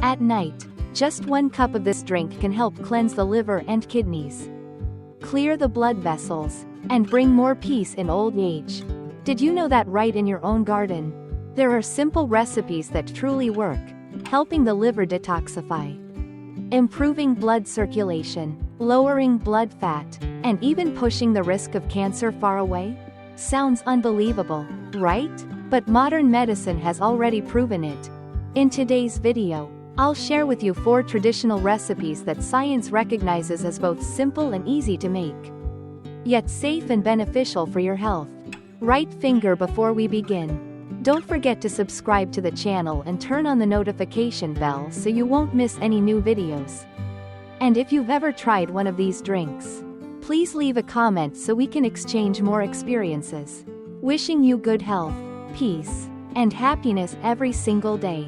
At night, just 1 cup of this drink can help cleanse the liver and kidneys, clear the blood vessels, and bring more peace in old age. Did you know that right in your own garden? There are simple recipes that truly work, helping the liver detoxify, improving blood circulation, lowering blood fat, and even pushing the risk of cancer far away? Sounds unbelievable, right? But modern medicine has already proven it. In today's video, I'll share with you 4 traditional recipes that science recognizes as both simple and easy to make, yet safe and beneficial for your health. Right finger before we begin. Don't forget to subscribe to the channel and turn on the notification bell so you won't miss any new videos. And if you've ever tried one of these drinks, please leave a comment so we can exchange more experiences. Wishing you good health, peace, and happiness every single day.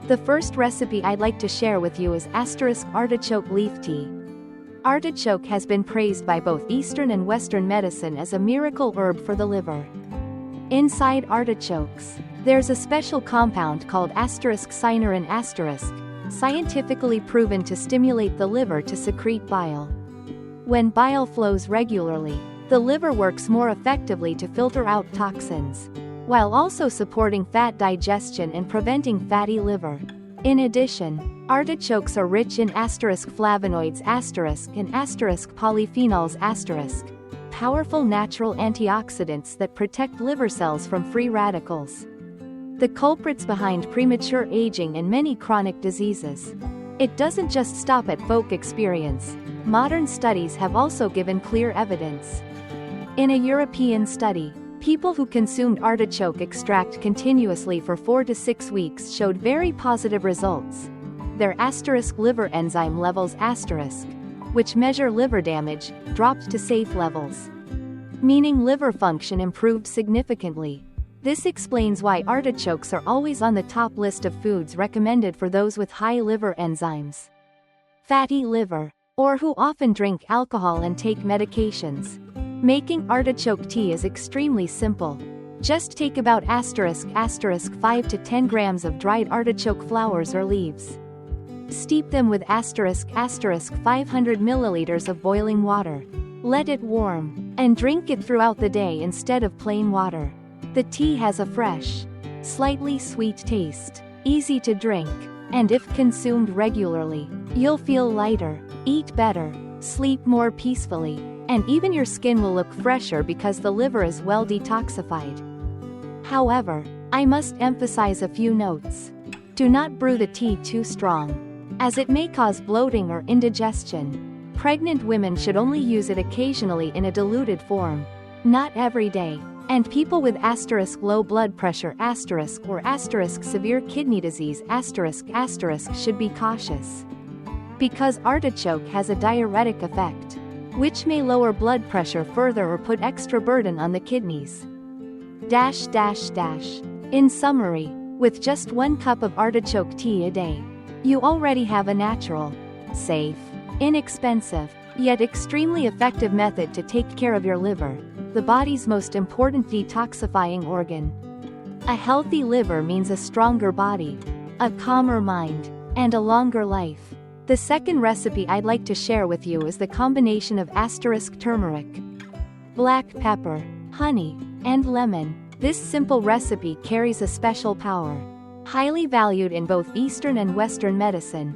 The first recipe I'd like to share with you is artichoke leaf tea. Artichoke has been praised by both Eastern and Western medicine as a miracle herb for the liver. Inside artichokes, there's a special compound called synergistic, scientifically proven to stimulate the liver to secrete bile. When bile flows regularly, the liver works more effectively to filter out toxins, while also supporting fat digestion and preventing fatty liver. In addition, artichokes are rich in flavonoids and polyphenols powerful natural antioxidants that protect liver cells from free radicals, the culprits behind premature aging and many chronic diseases. It doesn't just stop at folk experience. Modern studies have also given clear evidence. In a European study, people who consumed artichoke extract continuously for 4 to 6 weeks showed very positive results. Their liver enzyme levels which measure liver damage, dropped to safe levels, meaning liver function improved significantly. This explains why artichokes are always on the top list of foods recommended for those with high liver enzymes, fatty liver, or who often drink alcohol and take medications. Making artichoke tea is extremely simple. Just take about 5 to 10 grams of dried artichoke flowers or leaves. Steep them with 500 milliliters of boiling water. Let it warm, and drink it throughout the day instead of plain water. The tea has a fresh, slightly sweet taste, easy to drink, and if consumed regularly, you'll feel lighter, eat better, sleep more peacefully, and even your skin will look fresher because the liver is well detoxified. However, I must emphasize a few notes. Do not brew the tea too strong, as it may cause bloating or indigestion. Pregnant women should only use it occasionally in a diluted form, not every day, and people with low blood pressure or severe kidney disease should be cautious, because artichoke has a diuretic effect, which may lower blood pressure further or put extra burden on the kidneys. In summary, with just 1 cup of artichoke tea a day, you already have a natural, safe, inexpensive, yet extremely effective method to take care of your liver, the body's most important detoxifying organ. A healthy liver means a stronger body, a calmer mind, and a longer life. The second recipe I'd like to share with you is the combination of turmeric, black pepper, honey, and lemon. This simple recipe carries a special power, highly valued in both Eastern and Western medicine.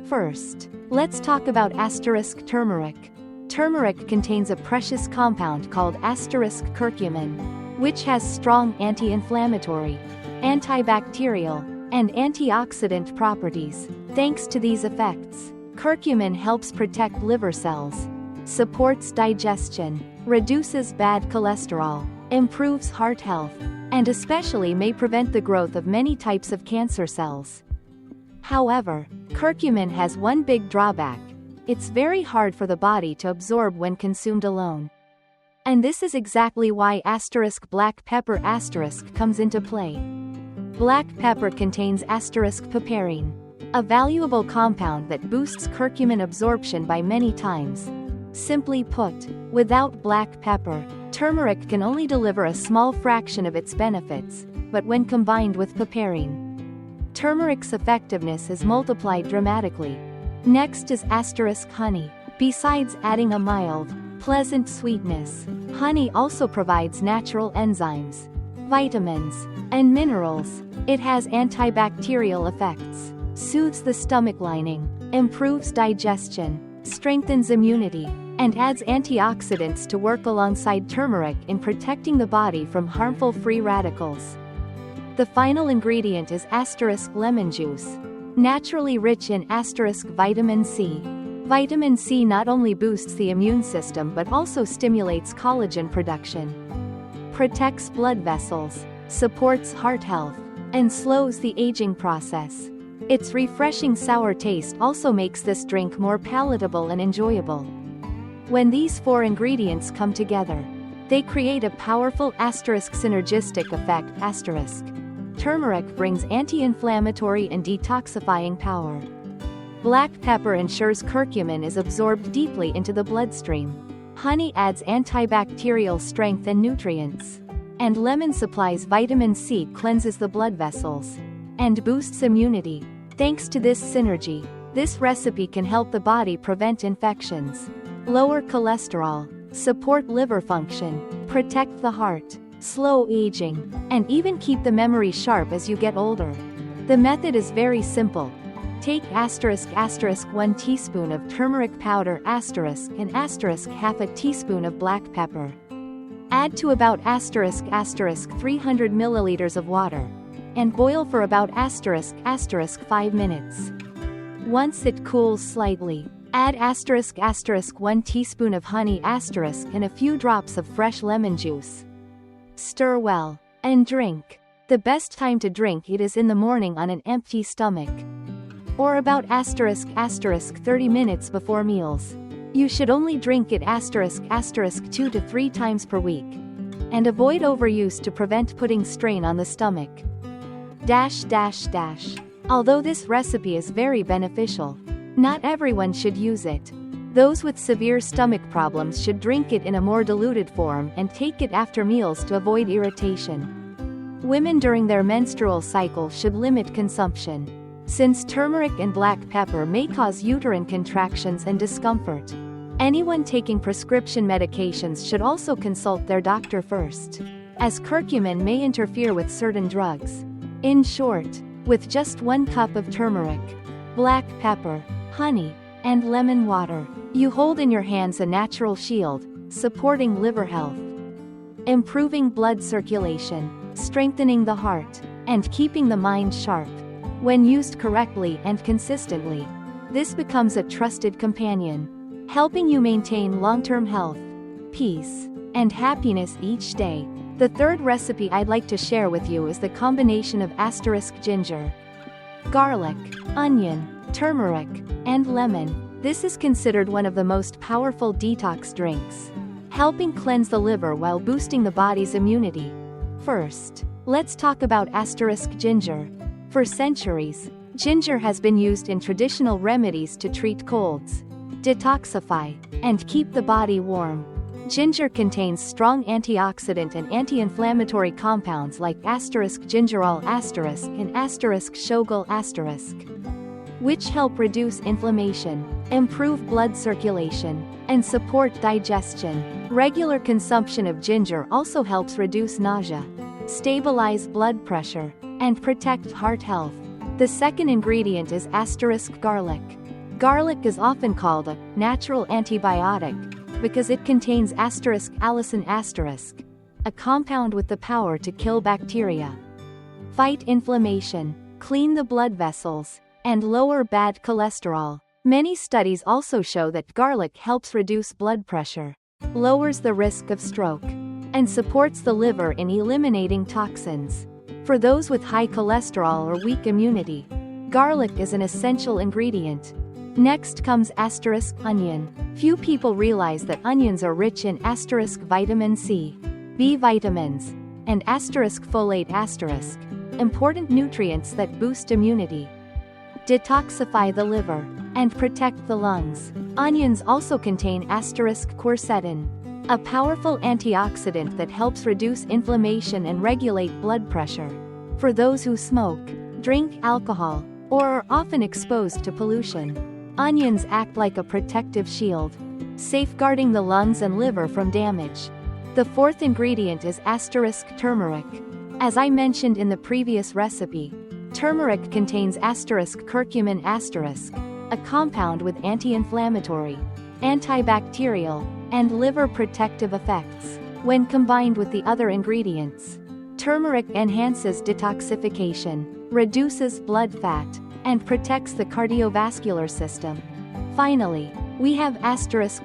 First, let's talk about turmeric. Turmeric contains a precious compound called curcumin, which has strong anti-inflammatory, antibacterial, and antioxidant properties. Thanks to these effects, curcumin helps protect liver cells, supports digestion, reduces bad cholesterol, improves heart health, and especially may prevent the growth of many types of cancer cells. However, curcumin has one big drawback. It's very hard for the body to absorb when consumed alone. And this is exactly why black pepper comes into play. Black pepper contains piperine, a valuable compound that boosts curcumin absorption by many times. Simply put, without black pepper, turmeric can only deliver a small fraction of its benefits, but when combined with piperine, Turmeric's effectiveness is multiplied dramatically. Next is honey. Besides adding a mild, pleasant sweetness, honey also provides natural enzymes, vitamins, and minerals. It has antibacterial effects, soothes the stomach lining, improves digestion, strengthens immunity, and adds antioxidants to work alongside turmeric in protecting the body from harmful free radicals. The final ingredient is lemon juice. Naturally rich in vitamin C. Vitamin C not only boosts the immune system but also stimulates collagen production, protects blood vessels, supports heart health, and slows the aging process. Its refreshing sour taste also makes this drink more palatable and enjoyable. When these 4 ingredients come together, they create a powerful synergistic effect. Turmeric brings anti-inflammatory and detoxifying power. Black pepper ensures curcumin is absorbed deeply into the bloodstream. Honey adds antibacterial strength and nutrients. And lemon supplies vitamin C, cleanses the blood vessels, and boosts immunity. Thanks to this synergy, this recipe can help the body prevent infections, lower cholesterol, support liver function, protect the heart, slow aging, and even keep the memory sharp as you get older. The method is very simple. Take **1 teaspoon of turmeric powder ** and half a teaspoon of black pepper. Add to about ** 300 milliliters of water, and boil for about ** 5 minutes. Once it cools slightly, add ** 1 teaspoon of honey * and a few drops of fresh lemon juice. Stir well, and drink. The best time to drink it is in the morning on an empty stomach, or about * 30 minutes before meals. You should only drink it * 2 to 3 times per week, and avoid overuse to prevent putting strain on the stomach. Although this recipe is very beneficial, not everyone should use it. Those with severe stomach problems should drink it in a more diluted form and take it after meals to avoid irritation. Women during their menstrual cycle should limit consumption, since turmeric and black pepper may cause uterine contractions and discomfort. Anyone taking prescription medications should also consult their doctor first, as curcumin may interfere with certain drugs. In short, with just 1 cup of turmeric, black pepper, honey, and lemon water, you hold in your hands a natural shield, supporting liver health, improving blood circulation, strengthening the heart, and keeping the mind sharp. When used correctly and consistently, this becomes a trusted companion, helping you maintain long-term health, peace, and happiness each day. The third recipe I'd like to share with you is the combination of ginger, garlic, onion, turmeric, and lemon. This is considered one of the most powerful detox drinks, helping cleanse the liver while boosting the body's immunity. First, let's talk about ginger. For centuries, ginger has been used in traditional remedies to treat colds, detoxify, and keep the body warm. Ginger contains strong antioxidant and anti-inflammatory compounds like gingerol and shogal*, which help reduce inflammation, improve blood circulation, and support digestion. Regular consumption of ginger also helps reduce nausea, stabilize blood pressure, and protect heart health. The second ingredient is garlic. Garlic is often called a natural antibiotic because it contains allicin*, a compound with the power to kill bacteria, fight inflammation, clean the blood vessels, and lower bad cholesterol. Many studies also show that garlic helps reduce blood pressure, lowers the risk of stroke, and supports the liver in eliminating toxins. For those with high cholesterol or weak immunity, garlic is an essential ingredient. Next comes onion. Few people realize that onions are rich in vitamin C, B vitamins, and folate*, important nutrients that boost immunity, detoxify the liver, and protect the lungs. Onions also contain quercetin, a powerful antioxidant that helps reduce inflammation and regulate blood pressure. For those who smoke, drink alcohol, or are often exposed to pollution. Onions act like a protective shield, safeguarding the lungs and liver from damage. The fourth ingredient is turmeric. As I mentioned in the previous recipe, turmeric contains curcumin a compound with anti-inflammatory, antibacterial, and liver protective effects. When combined with the other ingredients, turmeric enhances detoxification, reduces blood fat, and protects the cardiovascular system. Finally, we have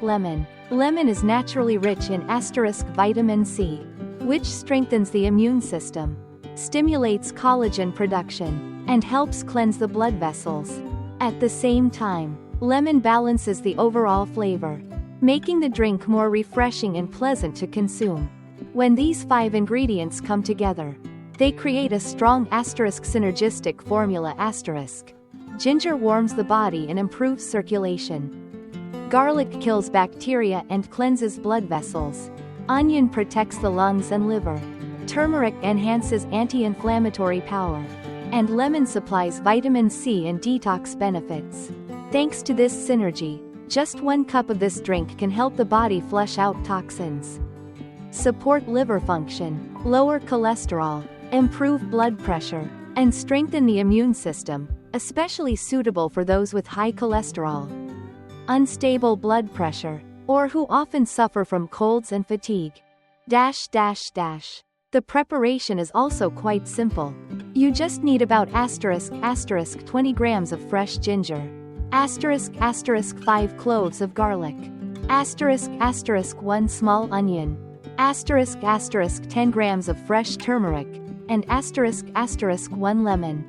lemon. Lemon is naturally rich in vitamin C, which strengthens the immune system, stimulates collagen production, and helps cleanse the blood vessels. At the same time, lemon balances the overall flavor, making the drink more refreshing and pleasant to consume. When these 5 ingredients come together, they create a strong synergistic formula. Ginger warms the body and improves circulation. Garlic kills bacteria and cleanses blood vessels. Onion protects the lungs and liver. Turmeric enhances anti-inflammatory power. And lemon supplies vitamin C and detox benefits. Thanks to this synergy, just 1 cup of this drink can help the body flush out toxins, support liver function, lower cholesterol, improve blood pressure, and strengthen the immune system, especially suitable for those with high cholesterol, unstable blood pressure, or who often suffer from colds and fatigue. The preparation is also quite simple. You just need about 20 grams of fresh ginger, 5 cloves of garlic, 1 small onion, 10 grams of fresh turmeric, and 1 lemon.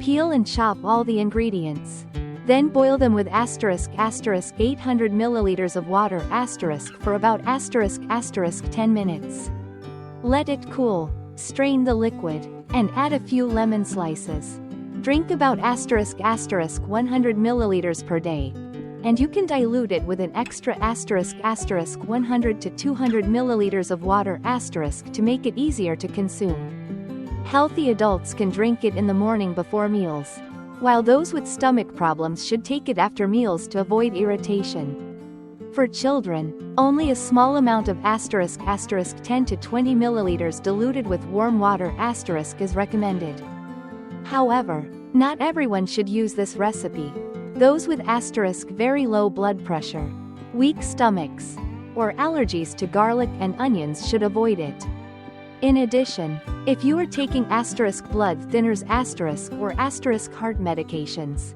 Peel and chop all the ingredients. Then boil them with 800 milliliters of water for about 10 minutes. Let it cool, strain the liquid, and add a few lemon slices. Drink about 100 milliliters per day, and you can dilute it with an extra 100 to 200 milliliters of water to make it easier to consume. Healthy adults can drink it in the morning before meals, while those with stomach problems should take it after meals to avoid irritation. For children, only a small amount of 10 to 20 milliliters diluted with warm water is recommended. However, not everyone should use this recipe. Those with very low blood pressure, weak stomachs, or allergies to garlic and onions should avoid it. In addition, if you are taking blood thinners or heart medications,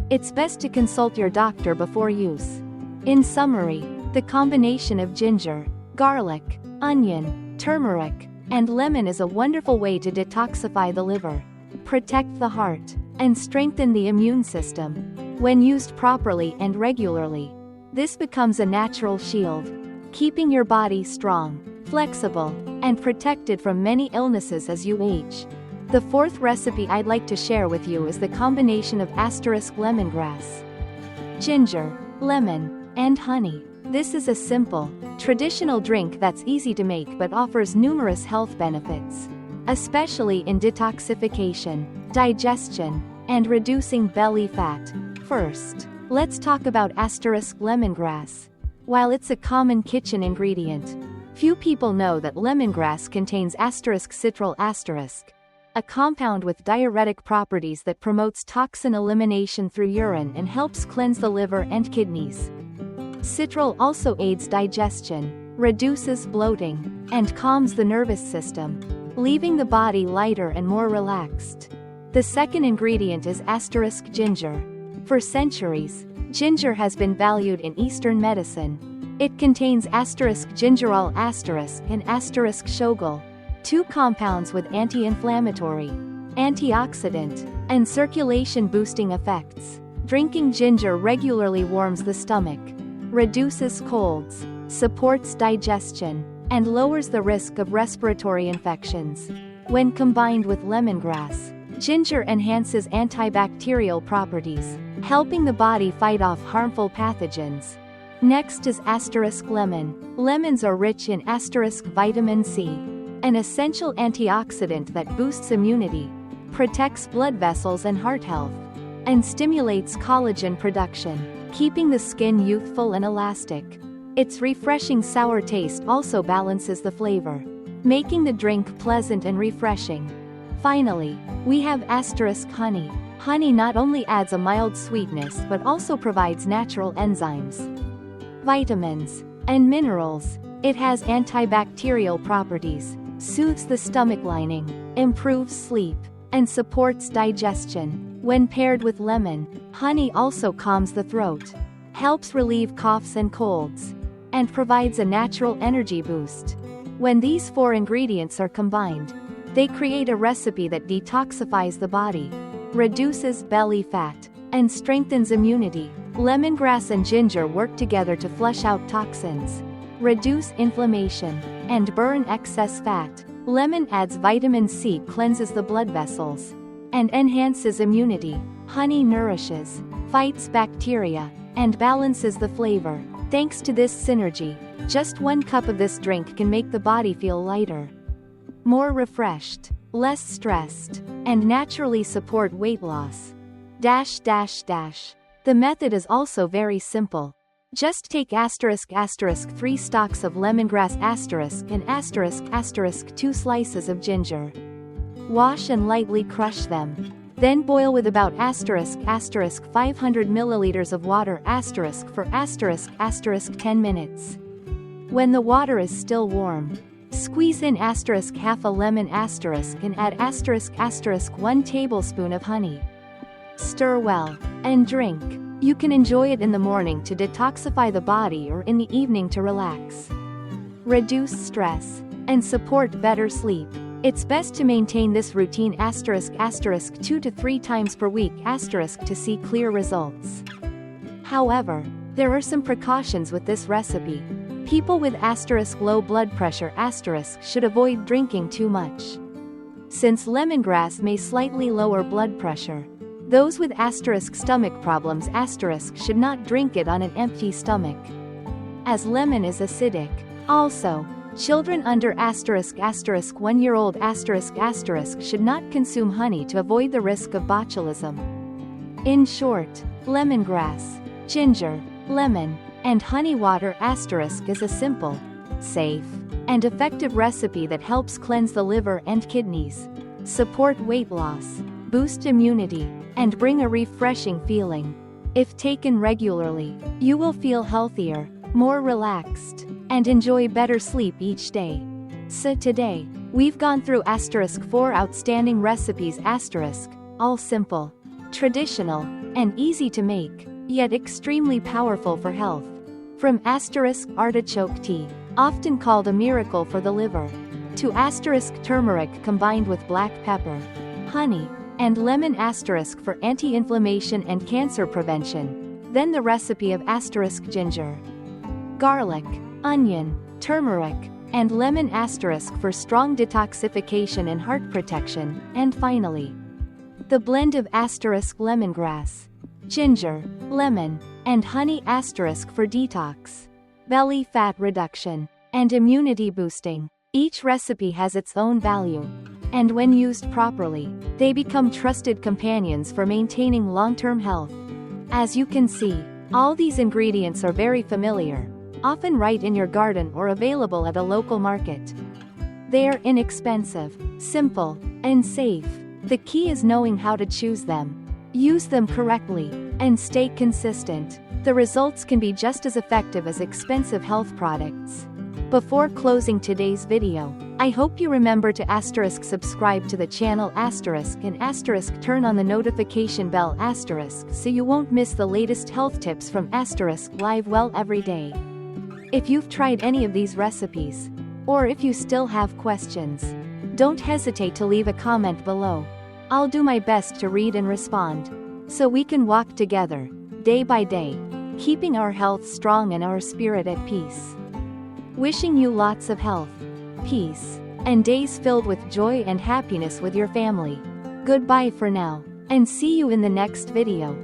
it's best to consult your doctor before use. In summary, the combination of ginger, garlic, onion, turmeric, and lemon is a wonderful way to detoxify the liver, protect the heart, and strengthen the immune system. When used properly and regularly, this becomes a natural shield, keeping your body strong, flexible, and protected from many illnesses as you age. The 4th recipe I'd like to share with you is the combination of lemongrass, ginger, lemon, and honey. This is a simple, traditional drink that's easy to make but offers numerous health benefits, especially in detoxification, digestion, and reducing belly fat. First, let's talk about lemongrass. While it's a common kitchen ingredient, few people know that lemongrass contains citral a compound with diuretic properties that promotes toxin elimination through urine and helps cleanse the liver and kidneys. Citral also aids digestion, reduces bloating, and calms the nervous system, leaving the body lighter and more relaxed. The second ingredient is ginger. For centuries, ginger has been valued in Eastern medicine. It contains gingerol and shogal, 2 compounds with anti-inflammatory, antioxidant, and circulation-boosting effects. Drinking ginger regularly warms the stomach, reduces colds, supports digestion, and lowers the risk of respiratory infections. When combined with lemongrass, ginger enhances antibacterial properties, helping the body fight off harmful pathogens. Next is lemon. Lemons are rich in vitamin C, an essential antioxidant that boosts immunity, protects blood vessels and heart health, and stimulates collagen production, keeping the skin youthful and elastic. Its refreshing sour taste also balances the flavor, making the drink pleasant and refreshing. Finally, we have honey. Honey not only adds a mild sweetness but also provides natural enzymes, vitamins, and minerals. It has antibacterial properties, soothes the stomach lining, improves sleep, and supports digestion. When paired with lemon, honey also calms the throat, helps relieve coughs and colds, and provides a natural energy boost. When these 4 ingredients are combined, they create a recipe that detoxifies the body, reduces belly fat, and strengthens immunity. Lemongrass and ginger work together to flush out toxins, reduce inflammation, and burn excess fat. Lemon adds vitamin C, cleanses the blood vessels, and enhances immunity. Honey nourishes, fights bacteria, and balances the flavor. Thanks to this synergy, just 1 cup of this drink can make the body feel lighter, more refreshed, less stressed, and naturally support weight loss. The method is also very simple. Just take ***3 stalks of lemongrass and *** 2 slices of ginger. Wash and lightly crush them. Then boil with about *** 500 milliliters of water for *** 10 minutes. When the water is still warm, squeeze in half a lemon and add ** 1 tablespoon of honey. Stir well, and drink. You can enjoy it in the morning to detoxify the body or in the evening to relax, reduce stress, and support better sleep. It's best to maintain this routine *** 2 to 3 times per week ** to see clear results. However, there are some precautions with this recipe. People with low blood pressure should avoid drinking too much, since lemongrass may slightly lower blood pressure. Those with stomach problems should not drink it on an empty stomach, as lemon is acidic. Also, children under ** 1 year old ** should not consume honey to avoid the risk of botulism. In short, lemongrass, ginger, lemon, and honey water is a simple, safe, and effective recipe that helps cleanse the liver and kidneys, support weight loss, boost immunity, and bring a refreshing feeling. If taken regularly, you will feel healthier, more relaxed, and enjoy better sleep each day. So today, we've gone through *4 outstanding recipes all simple, traditional, and easy to make, yet extremely powerful for health. From artichoke tea, often called a miracle for the liver, to turmeric combined with black pepper, honey, and lemon for anti-inflammation and cancer prevention. Then the recipe of ginger, garlic, onion, turmeric, and lemon for strong detoxification and heart protection. And finally, the blend of lemongrass, ginger, lemon, and honey for detox, belly fat reduction, and immunity boosting. Each recipe has its own value, and when used properly, they become trusted companions for maintaining long-term health. As you can see, all these ingredients are very familiar, often right in your garden or available at a local market. They are inexpensive, simple, and safe. The key is knowing how to choose them, use them correctly, and stay consistent. The results can be just as effective as expensive health products. Before closing today's video, I hope you remember to subscribe to the channel and turn on the notification bell so you won't miss the latest health tips from Live Well every day. If you've tried any of these recipes, or if you still have questions, don't hesitate to leave a comment below. I'll do my best to read and respond, so we can walk together, day by day, keeping our health strong and our spirit at peace. Wishing you lots of health, peace, and days filled with joy and happiness with your family. Goodbye for now, and see you in the next video.